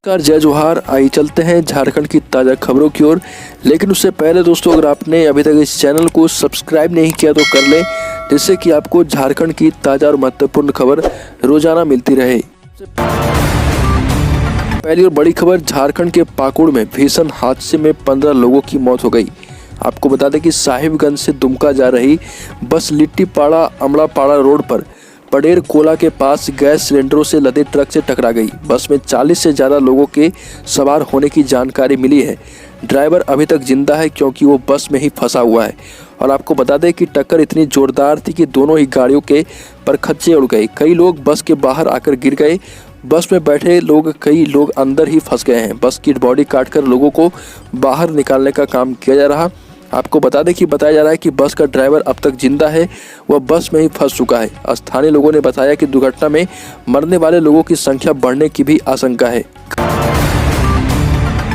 नमस्कार, जय जोहार। आइए चलते हैं झारखंड की ताज़ा खबरों की ओर। लेकिन उससे पहले दोस्तों, अगर आपने अभी तक इस चैनल को सब्सक्राइब नहीं किया तो कर लें, जिससे कि आपको झारखंड की ताज़ा और महत्वपूर्ण खबर रोजाना मिलती रहे। पहली और बड़ी खबर, झारखंड के पाकुड़ में भीषण हादसे में 15 लोगों की मौत हो गई। आपको बता दें कि साहिबगंज से दुमका जा रही बस लिट्टीपाड़ा अमड़ापाड़ा रोड पर पडेर कोला के पास गैस सिलेंडरों से लदे ट्रक से टकरा गई। बस में 40 से ज़्यादा लोगों के सवार होने की जानकारी मिली है। ड्राइवर अभी तक जिंदा है क्योंकि वो बस में ही फंसा हुआ है। और आपको बता दें कि टक्कर इतनी जोरदार थी कि दोनों ही गाड़ियों के परखच्चे उड़ गए। कई लोग बस के बाहर आकर गिर गए। बस में बैठे कई लोग अंदर ही फंस गए हैं। बस की बॉडी काटकर लोगों को बाहर निकालने का काम किया जा रहा। आपको बता दें कि बताया जा रहा है कि बस का ड्राइवर अब तक जिंदा है, वह बस में ही फंस चुका है। स्थानीय लोगों ने बताया कि दुर्घटना में मरने वाले लोगों की संख्या बढ़ने की भी आशंका है।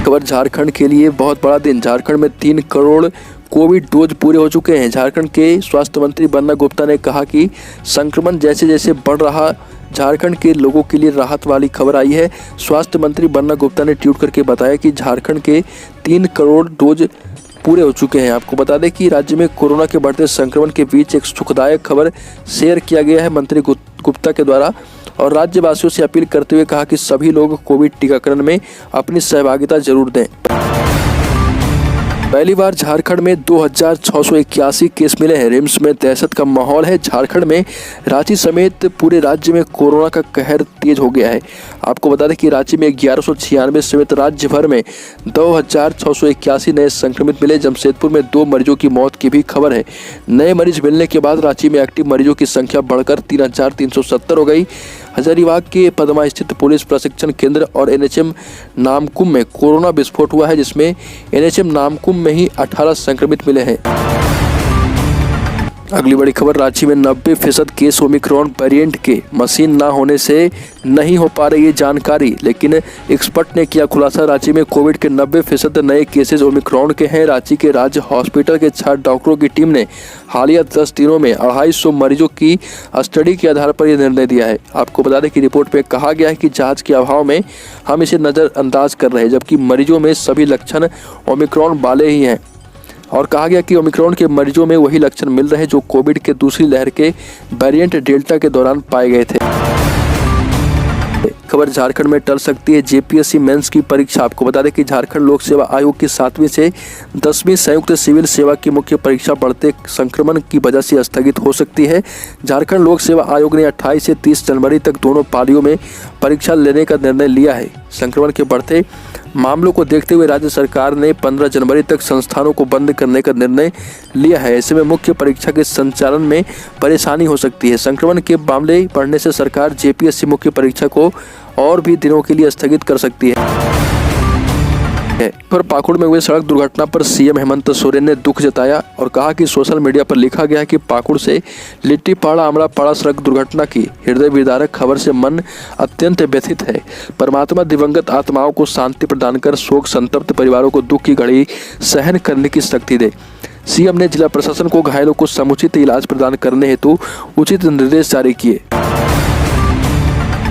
खबर झारखंड के लिए बहुत बड़ा दिन। झारखंड में 3 करोड़ कोविड डोज पूरे हो चुके हैं। झारखंड के स्वास्थ्य मंत्री बन्ना गुप्ता ने कहा कि संक्रमण जैसे जैसे बढ़ रहा, झारखंड के लोगों के लिए राहत वाली खबर आई है। स्वास्थ्य मंत्री बन्ना गुप्ता ने ट्वीट करके बताया कि झारखंड के 3 करोड़ डोज पूरे हो चुके हैं। आपको बता दें कि राज्य में कोरोना के बढ़ते संक्रमण के बीच एक सुखदायक खबर शेयर किया गया है मंत्री गुप्ता के द्वारा, और राज्यवासियों से अपील करते हुए कहा कि सभी लोग कोविड टीकाकरण में अपनी सहभागिता जरूर दें। पहली बार झारखंड में 2681 केस मिले हैं। रिम्स में दहशत का माहौल है। झारखंड में रांची समेत पूरे राज्य में कोरोना का कहर तेज हो गया है। आपको बता दें कि रांची में 1196 समेत राज्य भर में 2681 नए संक्रमित मिले। जमशेदपुर में 2 मरीजों की मौत की भी खबर है। नए मरीज मिलने के बाद रांची में एक्टिव मरीजों की संख्या बढ़कर 3370 हो गई। हजारीबाग के पदमा स्थित पुलिस प्रशिक्षण केंद्र और एनएचएम नामकुम में कोरोना विस्फोट हुआ है, जिसमें एनएचएम नामकुम में ही 18 संक्रमित मिले हैं। अगली बड़ी खबर, रांची में 90% केस ओमिक्रॉन वेरिएंट के मशीन ना होने से नहीं हो पा रही है जानकारी, लेकिन एक्सपर्ट ने किया खुलासा। रांची में कोविड के 90% नए केसेस ओमिक्रॉन के हैं। रांची के राज्य हॉस्पिटल के 6 डॉक्टरों की टीम ने हालिया 10 दिनों में 250 मरीजों की स्टडी के आधार पर यह निर्णय दिया है। आपको बता दें कि रिपोर्ट में कहा गया है कि जांच के अभाव में हम इसे नज़रअंदाज कर रहे हैं, जबकि मरीजों में सभी लक्षण ओमिक्रॉन वाले ही हैं। और कहा गया कि ओमिक्रॉन के मरीजों में वही लक्षण मिल रहे हैं जो कोविड के दूसरी लहर के वेरिएंट डेल्टा के दौरान पाए गए थे। खबर, झारखंड में टल सकती है जेपीएससी मेंस की परीक्षा। आपको बता दें कि झारखंड लोक सेवा आयोग की 7वीं से 10वीं संयुक्त सिविल सेवा की मुख्य परीक्षा बढ़ते संक्रमण की वजह से स्थगित हो सकती है। झारखंड लोक सेवा आयोग ने 28 से 30 जनवरी तक दोनों पालियों में परीक्षा लेने का निर्णय लिया है। संक्रमण के बढ़ते मामलों को देखते हुए राज्य सरकार ने 15 जनवरी तक संस्थानों को बंद करने का निर्णय लिया है। ऐसे में मुख्य परीक्षा के संचालन में परेशानी हो सकती है। संक्रमण के मामले बढ़ने से सरकार जेपीएससी मुख्य परीक्षा को और भी दिनों के लिए स्थगित कर सकती है। पर पाकुड़ में हुए सड़क दुर्घटना पर सीएम हेमंत सोरेन ने दुख जताया और कहा कि सोशल मीडिया पर लिखा गया है कि पाकुड़ से लिट्टीपाड़ा अमड़ापाड़ा सड़क दुर्घटना की हृदय विदारक खबर से मन अत्यंत व्यथित है। परमात्मा दिवंगत आत्माओं को शांति प्रदान कर शोक संतप्त परिवारों को दुख की घड़ी सहन करने की शक्ति दे। सीएम ने जिला प्रशासन को घायलों को समुचित इलाज प्रदान करने हेतु उचित निर्देश जारी किए।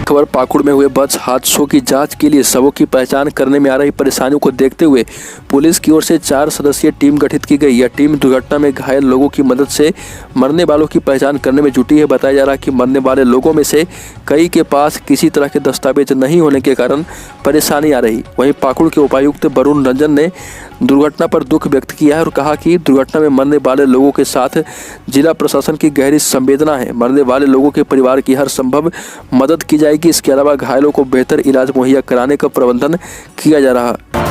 खबर, पाकुड़ में हुए बस हादसों की जांच के लिए शवों की पहचान करने में आ रही परेशानियों को देखते हुए पुलिस की ओर से 4 सदस्यीय टीम गठित की गई। यह टीम दुर्घटना में घायल लोगों की मदद से मरने वालों की पहचान करने में जुटी है। बताया जा रहा है कि मरने वाले लोगों में से कई के पास किसी तरह के दस्तावेज नहीं होने के कारण परेशानी आ रही। वहीं पाकुड़ के उपायुक्त वरुण रंजन ने दुर्घटना पर दुख व्यक्त किया है और कहा कि दुर्घटना में मरने वाले लोगों के साथ जिला प्रशासन की गहरी संवेदना है। मरने वाले लोगों के परिवार की हर संभव मदद की जाएगी। इसके अलावा घायलों को बेहतर इलाज मुहैया कराने का प्रबंधन किया जा रहा है।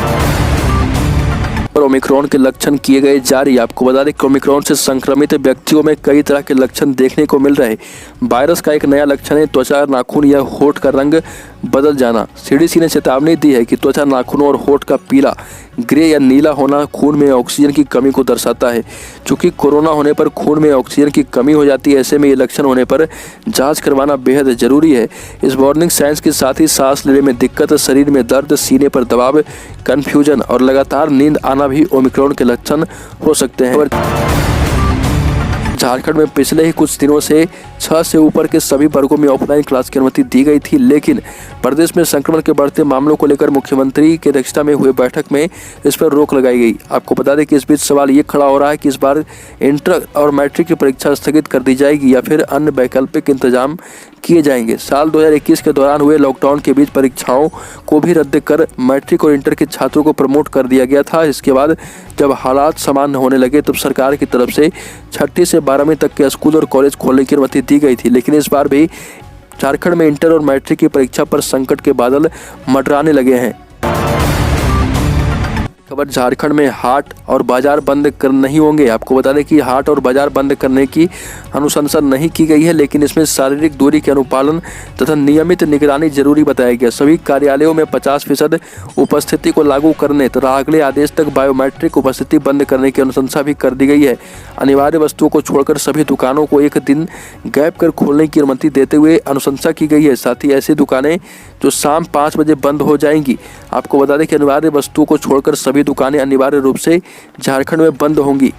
ओमिक्रॉन के लक्षण किए गए जारी। आपको बता दें कि ओमिक्रॉन से संक्रमित व्यक्तियों में कई तरह के लक्षण देखने को मिल रहे हैं। वायरस का एक नया लक्षण है त्वचा, नाखून या होठ का रंग बदल जाना। सीडीसी ने चेतावनी दी है कि त्वचा, नाखूनों और होठ का पीला, ग्रे या नीला होना खून में ऑक्सीजन की कमी को दर्शाता है। चूंकि कोरोना होने पर खून में ऑक्सीजन की कमी हो जाती है, ऐसे में ये लक्षण होने पर जांच करवाना बेहद जरूरी है। इस वार्निंग साइंस के साथ ही सांस लेने में दिक्कत, शरीर में दर्द, सीने पर दबाव, कन्फ्यूजन और लगातार नींद आना भी ओमिक्रॉन के लक्षण हो सकते हैं। झारखंड में पिछले ही कुछ दिनों से 6 से ऊपर के सभी वर्गों में ऑफलाइन क्लास की अनुमति दी गई थी, लेकिन प्रदेश में संक्रमण के बढ़ते मामलों को लेकर मुख्यमंत्री की अध्यक्षता में हुए बैठक में इस पर रोक लगाई गई। आपको बता दें कि इस बीच सवाल ये खड़ा हो रहा है कि इस बार इंटर और मैट्रिक की परीक्षा स्थगित कर दी जाएगी या फिर अन्य वैकल्पिक इंतजाम किए जाएंगे। साल 2021 के दौरान हुए लॉकडाउन के बीच परीक्षाओं को भी रद्द कर मैट्रिक और इंटर के छात्रों को प्रमोट कर दिया गया था। इसके बाद जब हालात सामान्य होने लगे तब सरकार की तरफ से 6ठी से 12वीं तक के स्कूल और कॉलेज खोलने की अनुमति दी गई थी, लेकिन इस बार भी झारखंड में इंटर और मैट्रिक की परीक्षा पर संकट के बादल मंडराने लगे हैं। खबर झारखंड में हाट और बाजार बंद कर नहीं होंगे। आपको बता दें कि हाट और बाजार बंद करने की अनुशंसा नहीं की गई है, लेकिन इसमें शारीरिक दूरी के अनुपालन तथा नियमित निगरानी जरूरी बताया गया। सभी कार्यालयों में 50% उपस्थिति को लागू करने तथा अगले आदेश तक बायोमेट्रिक उपस्थिति बंद करने की अनुशंसा भी कर दी गई है। अनिवार्य वस्तुओं को छोड़कर सभी दुकानों को एक दिन गैप कर खोलने की अनुमति देते हुए अनुशंसा की गई है। साथ ही ऐसी दुकानें जो शाम 5 बजे बंद हो जाएंगी। आपको बता दें कि अनिवार्य वस्तुओं को छोड़कर सभी दुकानें अनिवार्य रूप से झारखंड में बंद होंगी।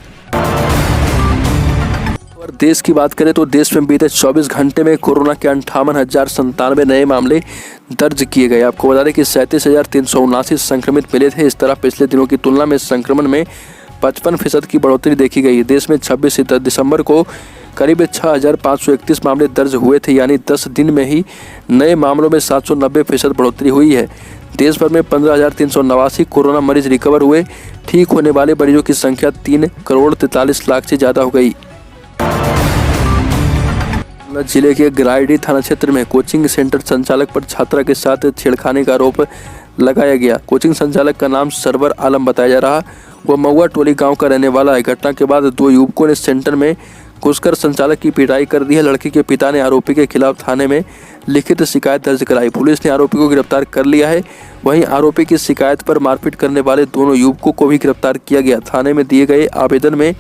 और देश की बात करें तो देश में बीते 24 घंटे में कोरोना के 58,097 नए मामले दर्ज किए गए। आपको बता दें कि 37,379 संक्रमित मिले थे। इस तरह पिछले दिनों की तुलना में संक्रमण में 55% की बढ़ोतरी देखी गई। देश में 26 दिसंबर को करीब 6,531 मामले दर्ज हुए थे, यानी 10 दिन में ही नए मामलों में 790% बढ़ोतरी हुई है। देश भर में 15,389 कोरोना मरीज रिकवर हुए। ठीक होने वाले मरीजों की संख्या 3,43,00,000 से ज़्यादा हो गई। जिले के गिरिडीह थाना क्षेत्र में कोचिंग सेंटर संचालक पर छात्रा के साथ छेड़खानी का आरोप लगाया गया। कोचिंग संचालक का नाम सरवर आलम बताया जा रहा। वह महुआ टोली गांव का रहने वाला है। घटना के बाद 2 युवकों ने सेंटर में घुसकर संचालक की पिटाई कर दी है। लड़की के पिता ने आरोपी के खिलाफ थाने में लिखित शिकायत दर्ज कराई। पुलिस ने आरोपी को गिरफ्तार कर लिया है। वहीं आरोपी की शिकायत पर मारपीट करने वाले दोनों युवकों को भी गिरफ्तार किया गया। थाने में दिए गए आवेदन में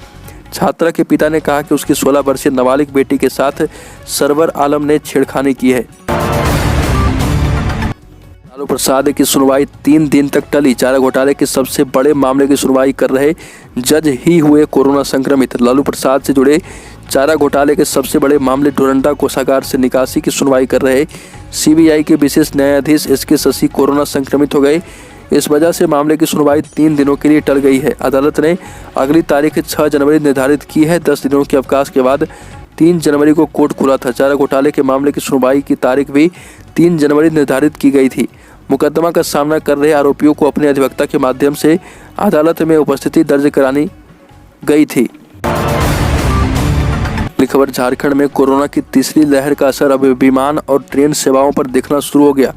छात्रा के पिता ने कहा कि उसकी 16 वर्षीय नाबालिग बेटी के साथ सरवर आलम ने छेड़खानी की है। लालू प्रसाद की सुनवाई 3 दिन तक टली। चारा घोटाले के सबसे बड़े मामले की सुनवाई कर रहे जज ही हुए कोरोना संक्रमित। लालू प्रसाद से जुड़े चारा घोटाले के सबसे बड़े मामले डोरंडा कोषागार से निकासी की सुनवाई कर रहे सीबीआई के विशेष न्यायाधीश एसके शशि कोरोना संक्रमित हो गए। इस वजह से मामले की सुनवाई 3 दिनों के लिए टल गई है। अदालत ने अगली तारीख 6 जनवरी निर्धारित की है। 10 दिनों के अवकाश के बाद 3 जनवरी को कोर्ट खुला था। चारा घोटाले के मामले की सुनवाई की तारीख भी 3 जनवरी निर्धारित की गई थी। मुकदमा का सामना कर रहे आरोपियों को अपने अधिवक्ता के माध्यम से अदालत में उपस्थिति दर्ज करानी गई थी। खबर झारखंड में कोरोना की तीसरी लहर का असर अब विमान और ट्रेन सेवाओं पर दिखना शुरू हो गया।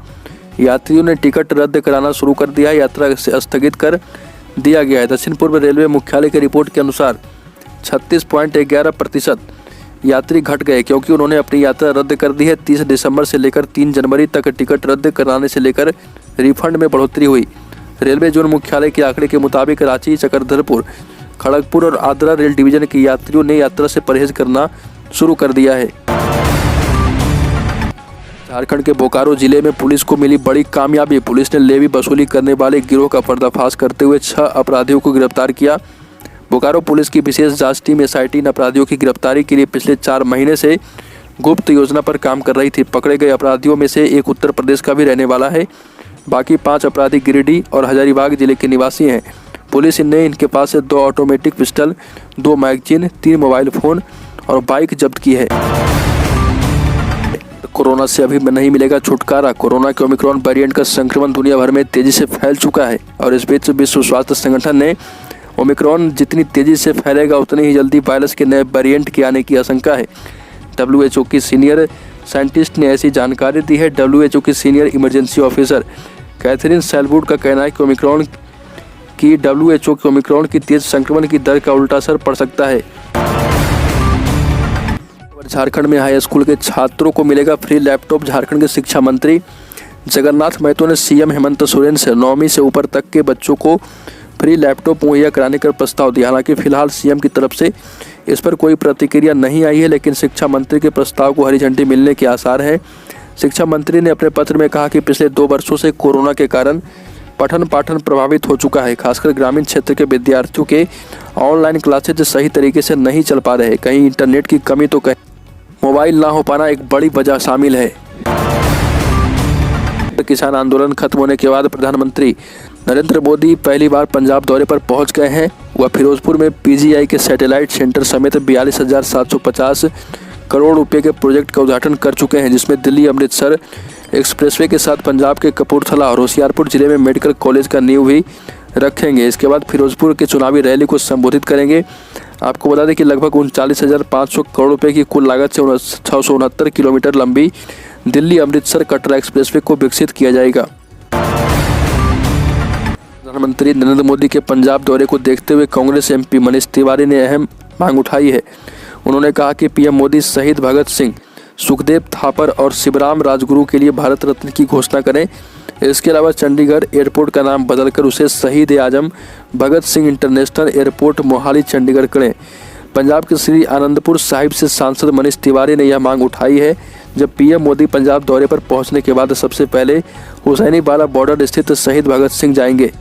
यात्रियों ने टिकट रद्द कराना शुरू कर दिया है। यात्रा से स्थगित कर दिया गया है। दक्षिण पूर्व रेलवे मुख्यालय की रिपोर्ट के अनुसार 36.11% यात्री घट गए, क्योंकि उन्होंने अपनी यात्रा रद्द कर दी है। 30 दिसंबर से लेकर 3 जनवरी तक टिकट रद्द कराने से लेकर रिफंड में बढ़ोतरी हुई। रेलवे जोन मुख्यालय के आंकड़े के मुताबिक रांची, चक्रधरपुर, खड़गपुर और आद्रा रेल डिवीजन के यात्रियों ने यात्रा से परहेज करना शुरू कर दिया है। झारखंड के बोकारो जिले में पुलिस को मिली बड़ी कामयाबी। पुलिस ने लेवी वसूली करने वाले गिरोह का पर्दाफाश करते हुए 6 अपराधियों को गिरफ्तार किया। बोकारो पुलिस की विशेष जांच टीम एसआईटी इन अपराधियों की गिरफ्तारी के लिए पिछले 4 महीने से गुप्त योजना पर काम कर रही थी। पकड़े गए अपराधियों में से एक उत्तर प्रदेश का भी रहने वाला है। बाकी 5 अपराधी गिरिडीह और हजारीबाग जिले के निवासी हैं। पुलिस ने इनके पास से 2 automatic pistol, 2 magazine, 3 mobile phone और बाइक जब्त की है। कोरोना से अभी नहीं मिलेगा छुटकारा। कोरोना के ओमिक्रॉन वेरिएंट का संक्रमण दुनिया भर में तेजी से फैल चुका है और इस बीच विश्व स्वास्थ्य संगठन ने ओमिक्रॉन जितनी तेजी से फैलेगा उतनी ही जल्दी वायरस के नए वेरिएंट के आने की आशंका है। WHO की सीनियर साइंटिस्ट ने ऐसी जानकारी दी है। WHO की सीनियर इमरजेंसी ऑफिसर कैथरीन सैलवुड का कहना है कि ओमिक्रॉन की तेज संक्रमण की दर का उल्टा असर पड़ सकता है। झारखंड में हाई स्कूल के छात्रों को मिलेगा फ्री लैपटॉप। झारखंड के शिक्षा मंत्री जगन्नाथ महतो ने सीएम हेमंत सोरेन से 9वीं से ऊपर तक के बच्चों को फ्री लैपटॉप मुहैया कराने का प्रस्ताव दिया। हालांकि फिलहाल सीएम की तरफ से इस पर कोई प्रतिक्रिया नहीं आई है, लेकिन शिक्षा मंत्री के प्रस्ताव को हरी झंडी मिलने के आसार हैं। शिक्षा मंत्री ने अपने पत्र में कहा कि पिछले 2 वर्षों से कोरोना के कारण पठन पाठन प्रभावित हो चुका है। खासकर ग्रामीण क्षेत्र के विद्यार्थियों के ऑनलाइन क्लासेज सही तरीके से नहीं चल पा रहे। कहीं इंटरनेट की कमी तो कहीं मोबाइल ना हो पाना एक बड़ी वजह शामिल है। किसान आंदोलन खत्म होने के बाद प्रधानमंत्री नरेंद्र मोदी पहली बार पंजाब दौरे पर पहुंच गए हैं। वह फिरोजपुर में पीजीआई के सैटेलाइट सेंटर समेत 42,750 करोड़ रुपए के प्रोजेक्ट का उद्घाटन कर चुके हैं, जिसमें दिल्ली अमृतसर एक्सप्रेसवे के साथ पंजाब के कपूरथला और होशियारपुर जिले में मेडिकल कॉलेज का नींव भी रखेंगे। इसके बाद फिरोजपुर के चुनावी रैली को संबोधित करेंगे। आपको बता दें कि लगभग 39,500 करोड़ रुपए की कुल लागत से 669 किलोमीटर लंबी दिल्ली अमृतसर कटरा एक्सप्रेसवे को विकसित किया जाएगा। प्रधानमंत्री नरेंद्र मोदी के पंजाब दौरे को देखते हुए कांग्रेस एमपी मनीष तिवारी ने अहम मांग उठाई है। उन्होंने कहा कि पीएम मोदी शहीद भगत सिंह, सुखदेव थापर और शिवराम राजगुरु के लिए भारत रत्न की घोषणा करें। इसके अलावा चंडीगढ़ एयरपोर्ट का नाम बदलकर उसे शहीद आजम भगत सिंह इंटरनेशनल एयरपोर्ट मोहाली चंडीगढ़ करें। पंजाब के श्री आनंदपुर साहिब से सांसद मनीष तिवारी ने यह मांग उठाई है। जब पीएम मोदी पंजाब दौरे पर पहुंचने के बाद सबसे पहले हुसैनीवाला बॉर्डर स्थित शहीद भगत सिंह जाएंगे।